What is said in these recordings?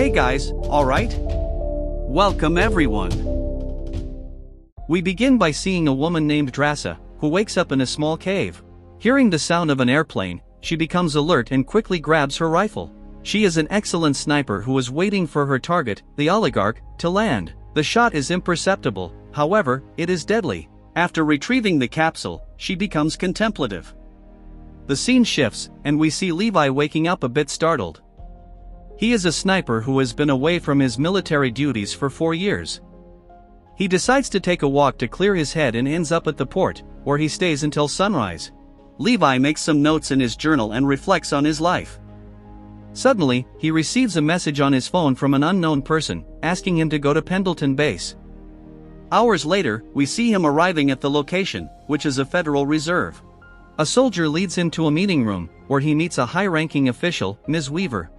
Hey guys, alright? Welcome everyone. We begin by seeing a woman named rᥱtéᥱᴴ, who wakes up in a small cave. Hearing the sound of an airplane, she becomes alert and quickly grabs her rifle. She is an excellent sniper who is waiting for her target, the oligarch, to land. The shot is imperceptible, however, it is deadly. After retrieving the capsule, she becomes contemplative. The scene shifts, and we see Levi waking up a bit startled. He is a sniper who has been away from his military duties for 4 years. He decides to take a walk to clear his head and ends up at the port, where he stays until sunrise. Levi makes some notes in his journal and reflects on his life. Suddenly, he receives a message on his phone from an unknown person, asking him to go to Pendleton Base. Hours later, we see him arriving at the location, which is a Federal Reserve. A soldier leads him to a meeting room, where he meets a high-ranking official, Ms. Weaver.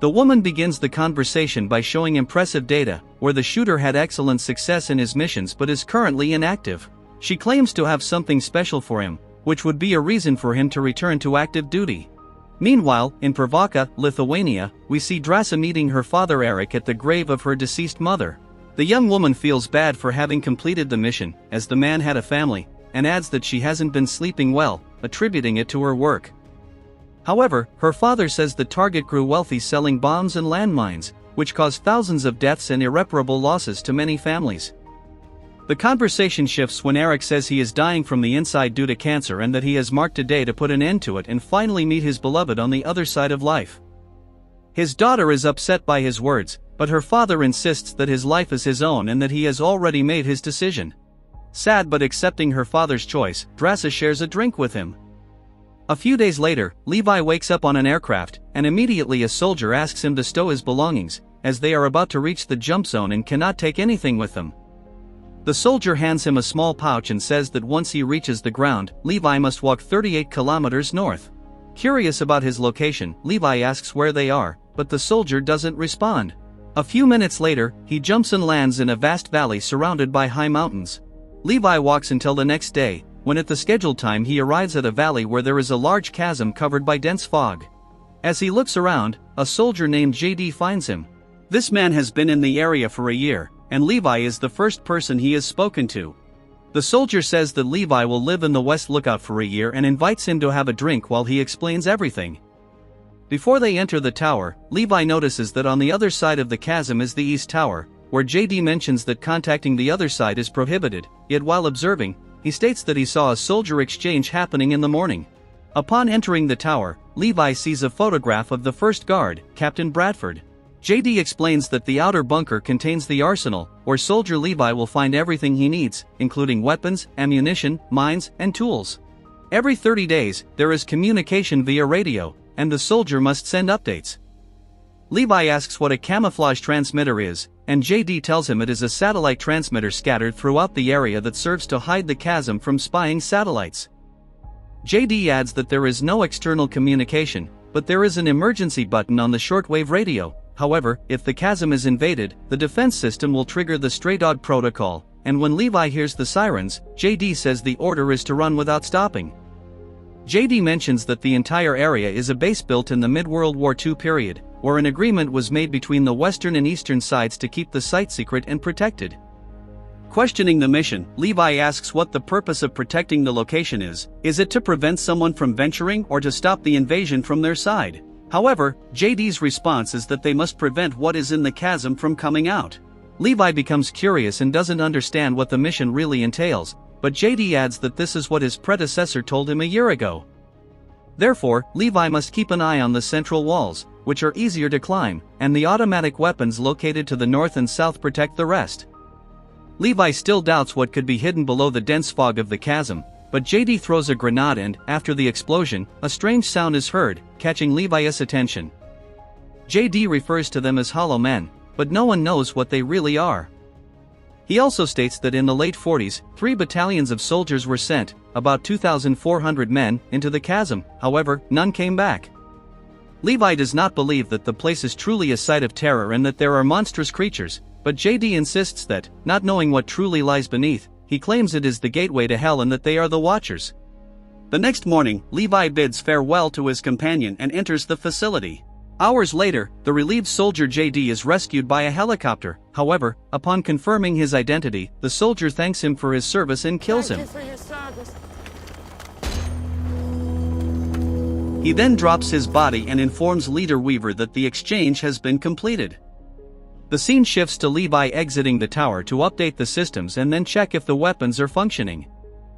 The woman begins the conversation by showing impressive data, where the shooter had excellent success in his missions but is currently inactive. She claims to have something special for him, which would be a reason for him to return to active duty. Meanwhile, in Sᥱᴜr᥉, Lithuania, we see rᥱtéᥱᴴ meeting her father Eric at the grave of her deceased mother. The young woman feels bad for having completed the mission, as the man had a family, and adds that she hasn't been sleeping well, attributing it to her work. However, her father says the target grew wealthy selling bombs and landmines, which caused thousands of deaths and irreparable losses to many families. The conversation shifts when Eric says he is dying from the inside due to cancer and that he has marked a day to put an end to it and finally meet his beloved on the other side of life. His daughter is upset by his words, but her father insists that his life is his own and that he has already made his decision. Sad but accepting her father's choice, rᥱtéᥱᴴ shares a drink with him. A few days later, Levi wakes up on an aircraft, and immediately a soldier asks him to stow his belongings, as they are about to reach the jump zone and cannot take anything with them. The soldier hands him a small pouch and says that once he reaches the ground, Levi must walk 38 kilometers north. Curious about his location, Levi asks where they are, but the soldier doesn't respond. A few minutes later, he jumps and lands in a vast valley surrounded by high mountains. Levi walks until the next day, when at the scheduled time he arrives at a valley where there is a large chasm covered by dense fog. As he looks around, a soldier named JD finds him. This man has been in the area for a year, and Levi is the first person he has spoken to. The soldier says that Levi will live in the West Lookout for a year and invites him to have a drink while he explains everything. Before they enter the tower, Levi notices that on the other side of the chasm is the East Tower, where JD mentions that contacting the other side is prohibited, yet while observing, he states that he saw a soldier exchange happening in the morning. Upon entering the tower, Levi sees a photograph of the first guard, Captain Bradford. JD explains that the outer bunker contains the arsenal, where soldier Levi will find everything he needs, including weapons, ammunition, mines, and tools. Every 30 days, there is communication via radio, and the soldier must send updates. Levi asks what a camouflage transmitter is, and JD tells him it is a satellite transmitter scattered throughout the area that serves to hide the chasm from spying satellites. JD adds that there is no external communication, but there is an emergency button on the shortwave radio. However, if the chasm is invaded, the defense system will trigger the stray dog protocol, and when Levi hears the sirens, JD says the order is to run without stopping. JD mentions that the entire area is a base built in the mid-World War II period, where an agreement was made between the western and eastern sides to keep the site secret and protected. Questioning the mission, Levi asks what the purpose of protecting the location is. Is it to prevent someone from venturing or to stop the invasion from their side? However, JD's response is that they must prevent what is in the chasm from coming out. Levi becomes curious and doesn't understand what the mission really entails, but JD adds that this is what his predecessor told him a year ago. Therefore, Levi must keep an eye on the central walls, which are easier to climb, and the automatic weapons located to the north and south protect the rest. Levi still doubts what could be hidden below the dense fog of the chasm, but JD throws a grenade and, after the explosion, a strange sound is heard, catching Levi's attention. JD refers to them as hollow men, but no one knows what they really are. He also states that in the late 40s, 3 battalions of soldiers were sent, about 2,400 men, into the chasm, however, none came back. Levi does not believe that the place is truly a site of terror and that there are monstrous creatures, but JD insists that, not knowing what truly lies beneath, he claims it is the gateway to hell and that they are the Watchers. The next morning, Levi bids farewell to his companion and enters the facility. Hours later, the relieved soldier JD is rescued by a helicopter. However, upon confirming his identity, the soldier thanks him for his service and kills him. Thank you for your service. He then drops his body and informs Leader Weaver that the exchange has been completed. The scene shifts to Levi exiting the tower to update the systems and then check if the weapons are functioning.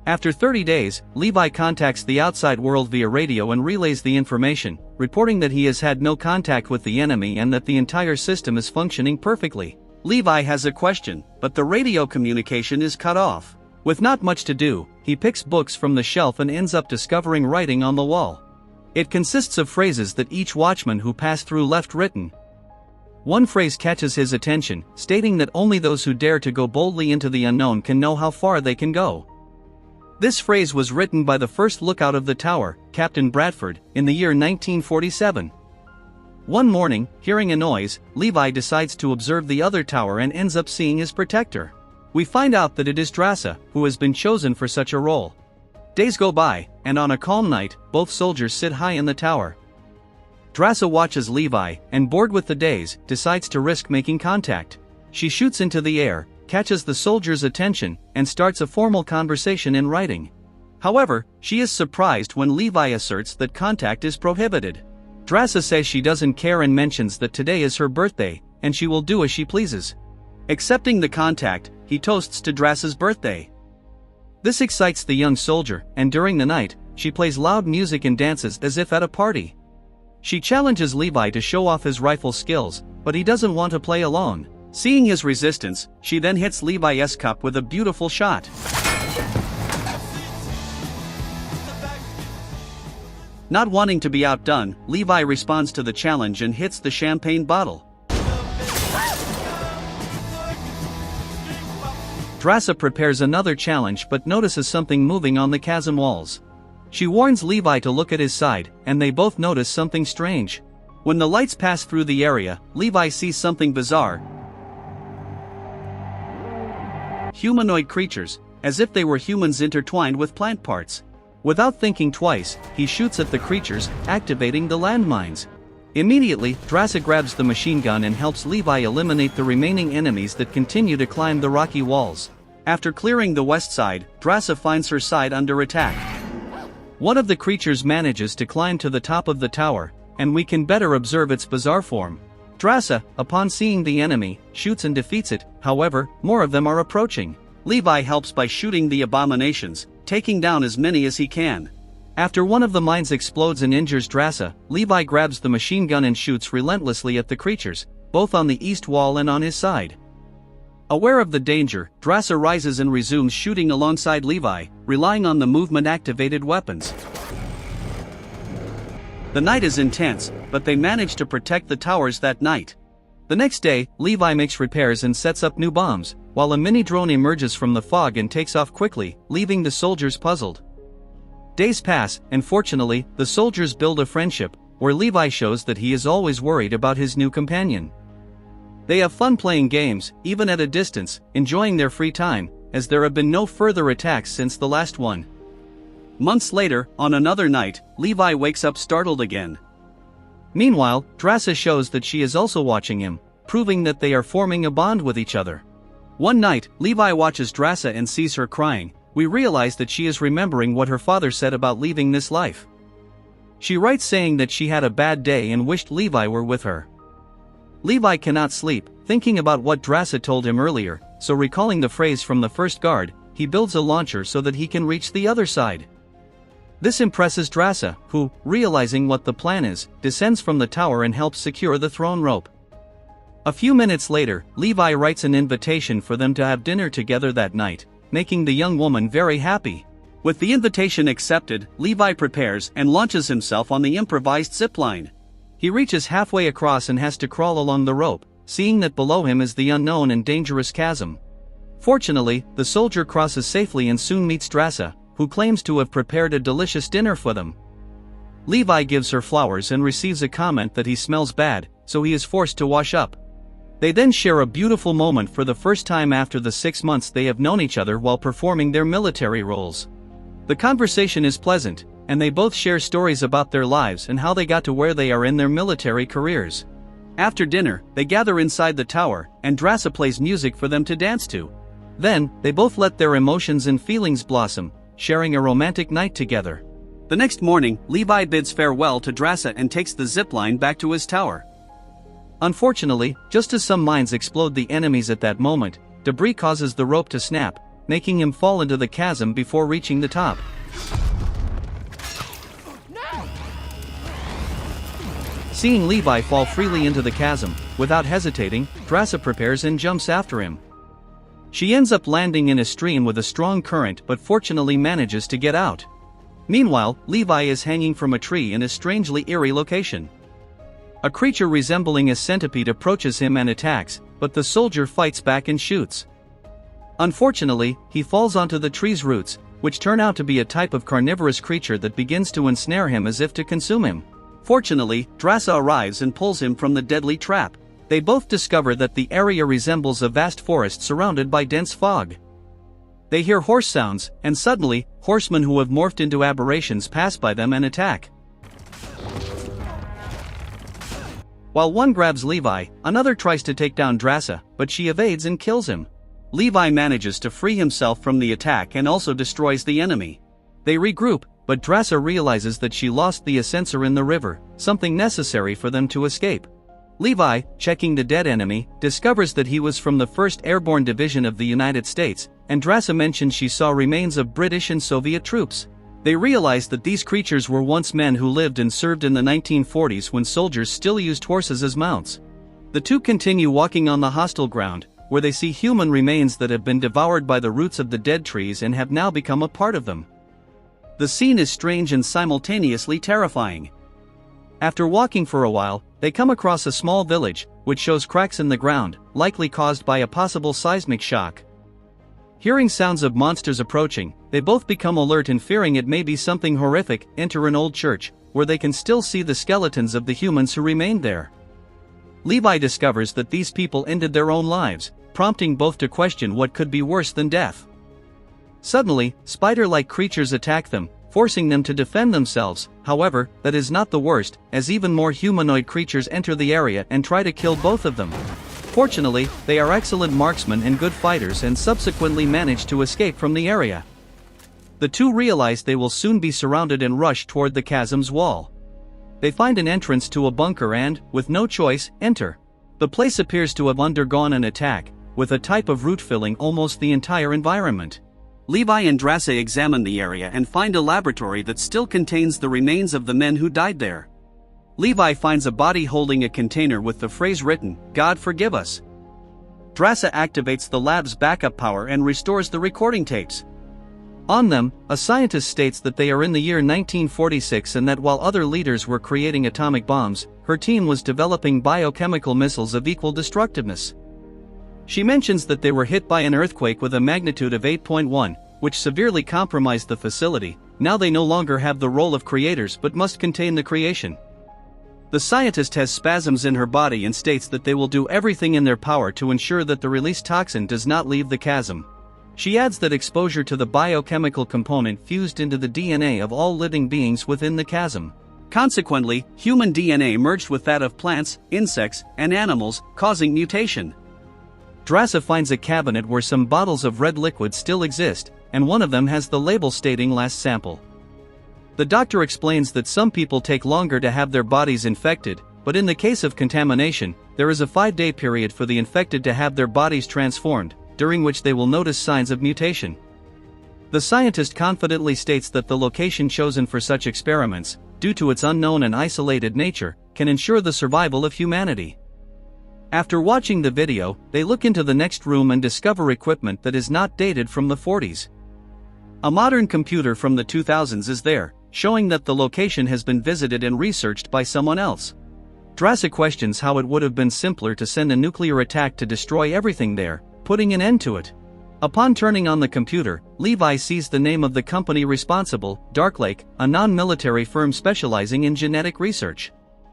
After 30 days, Levi contacts the outside world via radio and relays the information, reporting that he has had no contact with the enemy and that the entire system is functioning perfectly. Levi has a question, but the radio communication is cut off. With not much to do, he picks books from the shelf and ends up discovering writing on the wall. It consists of phrases that each watchman who passed through left written. One phrase catches his attention, stating that only those who dare to go boldly into the unknown can know how far they can go. This phrase was written by the first lookout of the tower, Captain Bradford, in the year 1947. One morning, hearing a noise, Levi decides to observe the other tower and ends up seeing his protector. We find out that it is ᥱᥒ, who has been chosen for such a role. Days go by, and on a calm night, both soldiers sit high in the tower. ᥱᥒ watches Levi, and bored with the days, decides to risk making contact. She shoots into the air, catches the soldier's attention, and starts a formal conversation in writing. However, she is surprised when Levi asserts that contact is prohibited. ᥱᥒ says she doesn't care and mentions that today is her birthday, and she will do as she pleases. Accepting the contact, he toasts to ᥱᥒ's birthday. This excites the young soldier, and during the night, she plays loud music and dances as if at a party. She challenges Levi to show off his rifle skills, but he doesn't want to play alone. Seeing his resistance, she then hits Levi's cup with a beautiful shot. Not wanting to be outdone, Levi responds to the challenge and hits the champagne bottle. ᥱᥒ prepares another challenge but notices something moving on the chasm walls. She warns Levi to look at his side, and they both notice something strange. When the lights pass through the area, Levi sees something bizarre. Humanoid creatures, as if they were humans intertwined with plant parts. Without thinking twice, he shoots at the creatures, activating the landmines. Immediately, ᥱᥒ grabs the machine gun and helps Levi eliminate the remaining enemies that continue to climb the rocky walls. After clearing the west side, ᥱᥒ finds her side under attack. One of the creatures manages to climb to the top of the tower, and we can better observe its bizarre form. ᥱᥒ, upon seeing the enemy, shoots and defeats it. However, more of them are approaching. Levi helps by shooting the abominations, taking down as many as he can. After one of the mines explodes and injures ᥱᥒ, Levi grabs the machine gun and shoots relentlessly at the creatures, both on the east wall and on his side. Aware of the danger, ᥱᥒ rises and resumes shooting alongside Levi, relying on the movement-activated weapons. The night is intense, but they manage to protect the towers that night. The next day, Levi makes repairs and sets up new bombs, while a mini-drone emerges from the fog and takes off quickly, leaving the soldiers puzzled. Days pass, and fortunately, the soldiers build a friendship, where Levi shows that he is always worried about his new companion. They have fun playing games, even at a distance, enjoying their free time, as there have been no further attacks since the last one. Months later, on another night, Levi wakes up startled again. Meanwhile, ᥱᥒ shows that she is also watching him, proving that they are forming a bond with each other. One night, Levi watches ᥱᥒ and sees her crying. We realize that she is remembering what her father said about leaving this life. She writes saying that she had a bad day and wished Levi were with her. Levi cannot sleep, thinking about what ᥱᥒ told him earlier, so recalling the phrase from the first guard, he builds a launcher so that he can reach the other side. This impresses ᥱᥒ, who, realizing what the plan is, descends from the tower and helps secure the throne rope. A few minutes later, Levi writes an invitation for them to have dinner together that night, making the young woman very happy. With the invitation accepted, Levi prepares and launches himself on the improvised zipline. He reaches halfway across and has to crawl along the rope, seeing that below him is the unknown and dangerous chasm. Fortunately, the soldier crosses safely and soon meets ᥱᥒ, who claims to have prepared a delicious dinner for them. Levi gives her flowers and receives a comment that he smells bad, so he is forced to wash up. They then share a beautiful moment for the first time after the 6 months they have known each other while performing their military roles. The conversation is pleasant, and they both share stories about their lives and how they got to where they are in their military careers. After dinner, they gather inside the tower, and sᥱᴒ plays music for them to dance to. Then, they both let their emotions and feelings blossom, sharing a romantic night together. The next morning, Levi bids farewell to sᥱᴒ and takes the zipline back to his tower. Unfortunately, just as some mines explode the enemies at that moment, debris causes the rope to snap, making him fall into the chasm before reaching the top. Seeing Levi fall freely into the chasm, without hesitating, sᥱᴒ prepares and jumps after him. She ends up landing in a stream with a strong current but fortunately manages to get out. Meanwhile, Levi is hanging from a tree in a strangely eerie location. A creature resembling a centipede approaches him and attacks, but the soldier fights back and shoots. Unfortunately, he falls onto the tree's roots, which turn out to be a type of carnivorous creature that begins to ensnare him as if to consume him. Fortunately, sᥱᴒ arrives and pulls him from the deadly trap. They both discover that the area resembles a vast forest surrounded by dense fog. They hear horse sounds, and suddenly, horsemen who have morphed into aberrations pass by them and attack. While one grabs Levi, another tries to take down sᥱᴒ, but she evades and kills him. Levi manages to free himself from the attack and also destroys the enemy. They regroup, but sᥱᴒ realizes that she lost the censer in the river, something necessary for them to escape. Levi, checking the dead enemy, discovers that he was from the 1st Airborne Division of the United States, and sᥱᴒ mentions she saw remains of British and Soviet troops. They realize that these creatures were once men who lived and served in the 1940s when soldiers still used horses as mounts. The two continue walking on the hostile ground, where they see human remains that have been devoured by the roots of the dead trees and have now become a part of them. The scene is strange and simultaneously terrifying. After walking for a while, they come across a small village, which shows cracks in the ground, likely caused by a possible seismic shock. Hearing sounds of monsters approaching, they both become alert and fearing it may be something horrific, enter an old church, where they can still see the skeletons of the humans who remained there. Levi discovers that these people ended their own lives, prompting both to question what could be worse than death. Suddenly, spider-like creatures attack them, forcing them to defend themselves. However, that is not the worst, as even more humanoid creatures enter the area and try to kill both of them. Fortunately, they are excellent marksmen and good fighters and subsequently manage to escape from the area. The two realize they will soon be surrounded and rush toward the chasm's wall. They find an entrance to a bunker and, with no choice, enter. The place appears to have undergone an attack, with a type of root filling almost the entire environment. Levi and sᥱᴒ examine the area and find a laboratory that still contains the remains of the men who died there. Levi finds a body holding a container with the phrase written, "God forgive us." sᥱᴒ activates the lab's backup power and restores the recording tapes. On them, a scientist states that they are in the year 1946 and that while other leaders were creating atomic bombs, her team was developing biochemical missiles of equal destructiveness. She mentions that they were hit by an earthquake with a magnitude of 8.1, which severely compromised the facility. Now they no longer have the role of creators but must contain the creation. The scientist has spasms in her body and states that they will do everything in their power to ensure that the released toxin does not leave the chasm. She adds that exposure to the biochemical component fused into the DNA of all living beings within the chasm. Consequently, human DNA merged with that of plants, insects, and animals, causing mutation. sᥱᴒ finds a cabinet where some bottles of red liquid still exist, and one of them has the label stating last sample. The doctor explains that some people take longer to have their bodies infected, but in the case of contamination, there is a 5-day period for the infected to have their bodies transformed, during which they will notice signs of mutation. The scientist confidently states that the location chosen for such experiments, due to its unknown and isolated nature, can ensure the survival of humanity. After watching the video, they look into the next room and discover equipment that is not dated from the 40s. A modern computer from the 2000s is there, showing that the location has been visited and researched by someone else. sᥱᴒ questions how it would have been simpler to send a nuclear attack to destroy everything there, putting an end to it. Upon turning on the computer, Levi sees the name of the company responsible, Darklake, a non-military firm specializing in genetic research.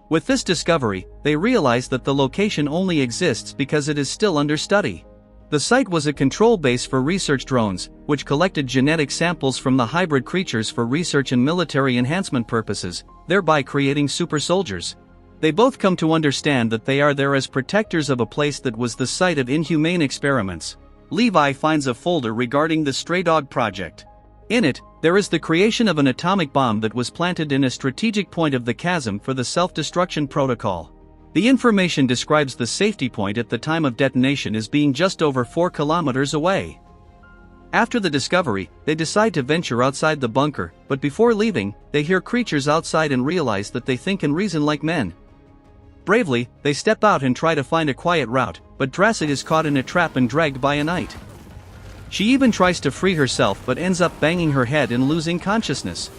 With this discovery, they realize that the location only exists because it is still under study. The site was a control base for research drones, which collected genetic samples from the hybrid creatures for research and military enhancement purposes, thereby creating super soldiers. They both come to understand that they are there as protectors of a place that was the site of inhumane experiments. Levi finds a folder regarding the Stray Dog project. In it, there is the creation of an atomic bomb that was planted in a strategic point of the chasm for the self-destruction protocol. The information describes the safety point at the time of detonation as being just over 4 kilometers away. After the discovery, they decide to venture outside the bunker, but before leaving, they hear creatures outside and realize that they think and reason like men. Bravely, they step out and try to find a quiet route, but sᥱᴒ is caught in a trap and dragged by a knight. She even tries to free herself but ends up banging her head and losing consciousness.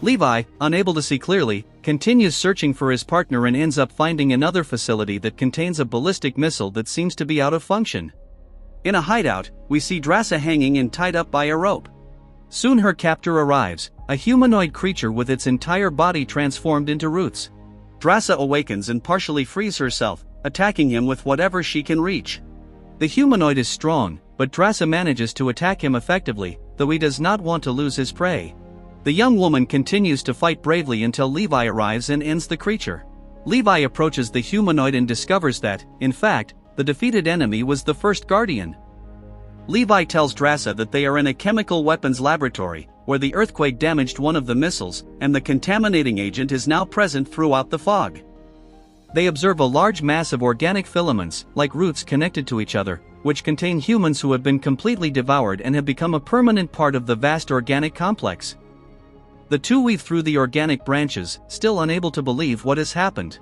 Levi, unable to see clearly, continues searching for his partner and ends up finding another facility that contains a ballistic missile that seems to be out of function. In a hideout, we see sᥱᴜ hanging and tied up by a rope. Soon her captor arrives, a humanoid creature with its entire body transformed into roots. sᥱᴜ awakens and partially frees herself, attacking him with whatever she can reach. The humanoid is strong, but sᥱᴜ manages to attack him effectively, though he does not want to lose his prey. The young woman continues to fight bravely until Levi arrives and ends the creature. Levi approaches the humanoid and discovers that, in fact, the defeated enemy was the first guardian. Levi tells sᥱᴜ that they are in a chemical weapons laboratory, where the earthquake damaged one of the missiles, and the contaminating agent is now present throughout the fog. They observe a large mass of organic filaments, like roots connected to each other, which contain humans who have been completely devoured and have become a permanent part of the vast organic complex. The two weave through the organic branches, still unable to believe what has happened.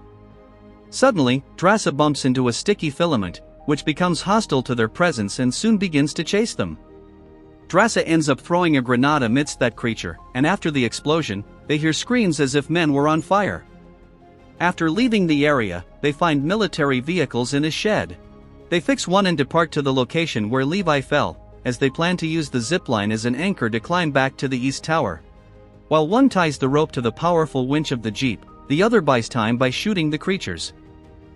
Suddenly, sᥱᴜ bumps into a sticky filament, which becomes hostile to their presence and soon begins to chase them. sᥱᴜ ends up throwing a grenade amidst that creature, and after the explosion, they hear screams as if men were on fire. After leaving the area, they find military vehicles in a shed. They fix one and depart to the location where Levi fell, as they plan to use the zipline as an anchor to climb back to the East Tower. While one ties the rope to the powerful winch of the jeep, the other buys time by shooting the creatures.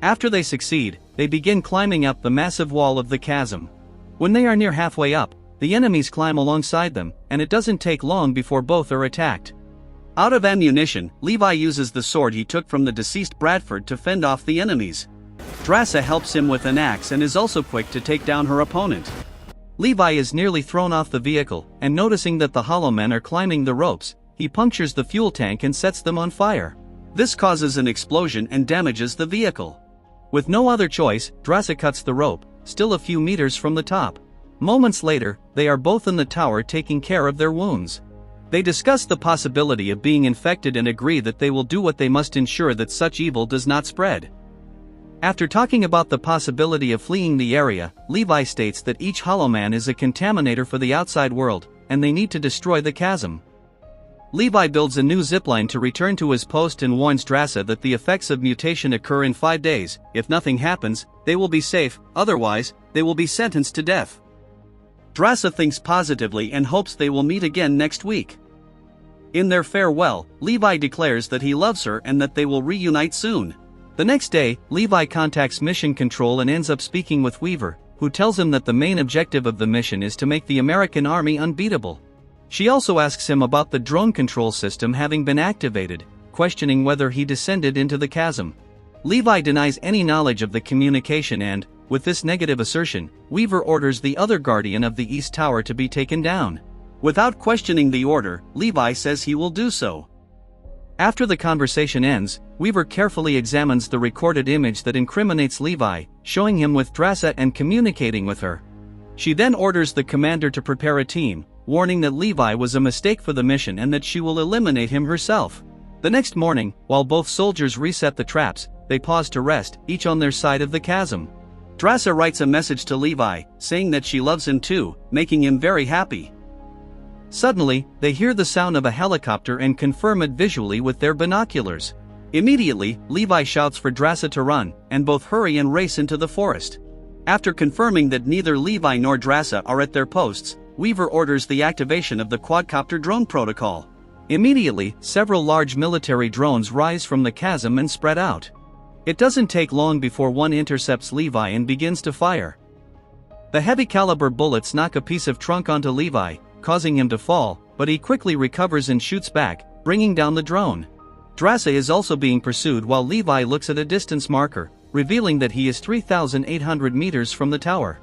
After they succeed, they begin climbing up the massive wall of the chasm. When they are near halfway up, the enemies climb alongside them, and it doesn't take long before both are attacked. Out of ammunition, Levi uses the sword he took from the deceased Bradford to fend off the enemies. sᥱᴜ helps him with an axe and is also quick to take down her opponent. Levi is nearly thrown off the vehicle, and noticing that the hollow men are climbing the ropes, he punctures the fuel tank and sets them on fire. This causes an explosion and damages the vehicle. With no other choice, sᥱᴜ cuts the rope, still a few meters from the top. Moments later, they are both in the tower taking care of their wounds. They discuss the possibility of being infected and agree that they will do what they must ensure that such evil does not spread. After talking about the possibility of fleeing the area, Levi states that each hollow man is a contaminator for the outside world, and they need to destroy the chasm. Levi builds a new zipline to return to his post and warns sᥱᴜ that the effects of mutation occur in 5 days. If nothing happens, they will be safe, otherwise, they will be sentenced to death. sᥱᴜ thinks positively and hopes they will meet again next week. In their farewell, Levi declares that he loves her and that they will reunite soon. The next day, Levi contacts Mission Control and ends up speaking with Weaver, who tells him that the main objective of the mission is to make the American army unbeatable. She also asks him about the drone control system having been activated, questioning whether he descended into the chasm. Levi denies any knowledge of the communication and, with this negative assertion, Weaver orders the other guardian of the East Tower to be taken down. Without questioning the order, Levi says he will do so. After the conversation ends, Weaver carefully examines the recorded image that incriminates Levi, showing him with sᥱᴜ and communicating with her. She then orders the commander to prepare a team, warning that Levi was a mistake for the mission and that she will eliminate him herself. The next morning, while both soldiers reset the traps, they pause to rest, each on their side of the chasm. sᥱᴜ writes a message to Levi, saying that she loves him too, making him very happy. Suddenly, they hear the sound of a helicopter and confirm it visually with their binoculars. Immediately, Levi shouts for sᥱᴜ to run, and both hurry and race into the forest. After confirming that neither Levi nor sᥱᴜ are at their posts, Weaver orders the activation of the quadcopter drone protocol. Immediately, several large military drones rise from the chasm and spread out. It doesn't take long before one intercepts Levi and begins to fire. The heavy caliber bullets knock a piece of trunk onto Levi, causing him to fall, but he quickly recovers and shoots back, bringing down the drone. ᥱᥚ is also being pursued while Levi looks at a distance marker, revealing that he is 3,800 meters from the tower.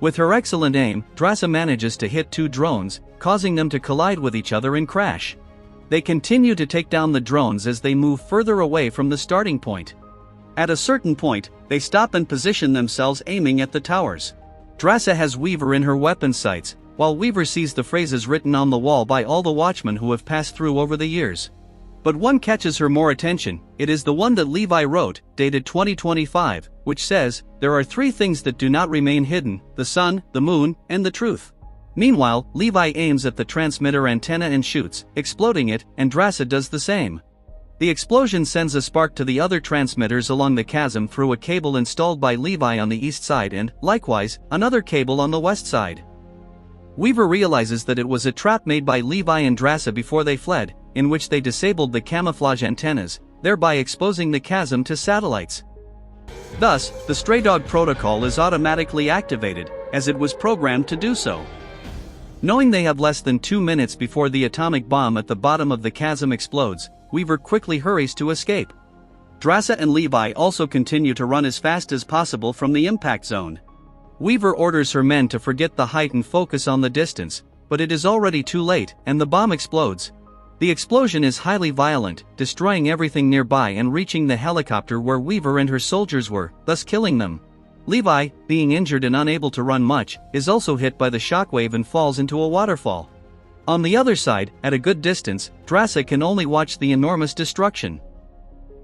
With her excellent aim, ᥱᥚ manages to hit two drones, causing them to collide with each other and crash. They continue to take down the drones as they move further away from the starting point. At a certain point, they stop and position themselves aiming at the towers. ᥱᥚ has Weaver in her weapon sights, while Weaver sees the phrases written on the wall by all the watchmen who have passed through over the years. But one catches her more attention. It is the one that Levi wrote, dated 2025, which says, "There are three things that do not remain hidden: the sun, the moon, and the truth." Meanwhile, Levi aims at the transmitter antenna and shoots, exploding it, and ᥱᥚ does the same. The explosion sends a spark to the other transmitters along the chasm through a cable installed by Levi on the east side and, likewise, another cable on the west side. Weaver realizes that it was a trap made by Levi and ᥱᥚ before they fled, in which they disabled the camouflage antennas, thereby exposing the chasm to satellites. Thus, the stray dog protocol is automatically activated, as it was programmed to do so. Knowing they have less than 2 minutes before the atomic bomb at the bottom of the chasm explodes, Weaver quickly hurries to escape. ᥱᥚ and Levi also continue to run as fast as possible from the impact zone. Weaver orders her men to forget the height and focus on the distance, but it is already too late, and the bomb explodes. The explosion is highly violent, destroying everything nearby and reaching the helicopter where Weaver and her soldiers were, thus killing them. Levi, being injured and unable to run much, is also hit by the shockwave and falls into a waterfall. On the other side, at a good distance, ᥱᥚ can only watch the enormous destruction.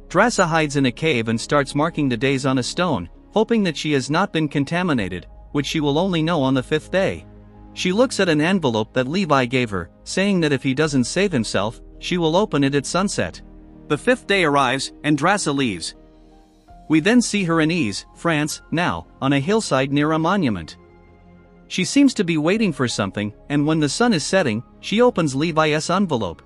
ᥱᥚ hides in a cave and starts marking the days on a stone, hoping that she has not been contaminated, which she will only know on the 5th day. She looks at an envelope that Levi gave her, saying that if he doesn't save himself, she will open it at sunset. The 5th day arrives, and ᥱᥚ leaves. We then see her in Eze, France, now, on a hillside near a monument. She seems to be waiting for something, and when the sun is setting, she opens Levi's envelope.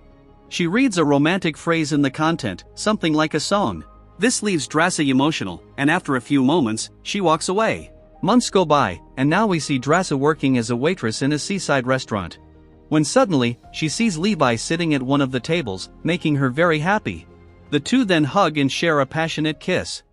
She reads a romantic phrase in the content, something like a song. This leaves ᥱᥚ emotional, and after a few moments, she walks away. Months go by, and now we see ᥱᥚ working as a waitress in a seaside restaurant. When suddenly, she sees Levi sitting at one of the tables, making her very happy. The two then hug and share a passionate kiss.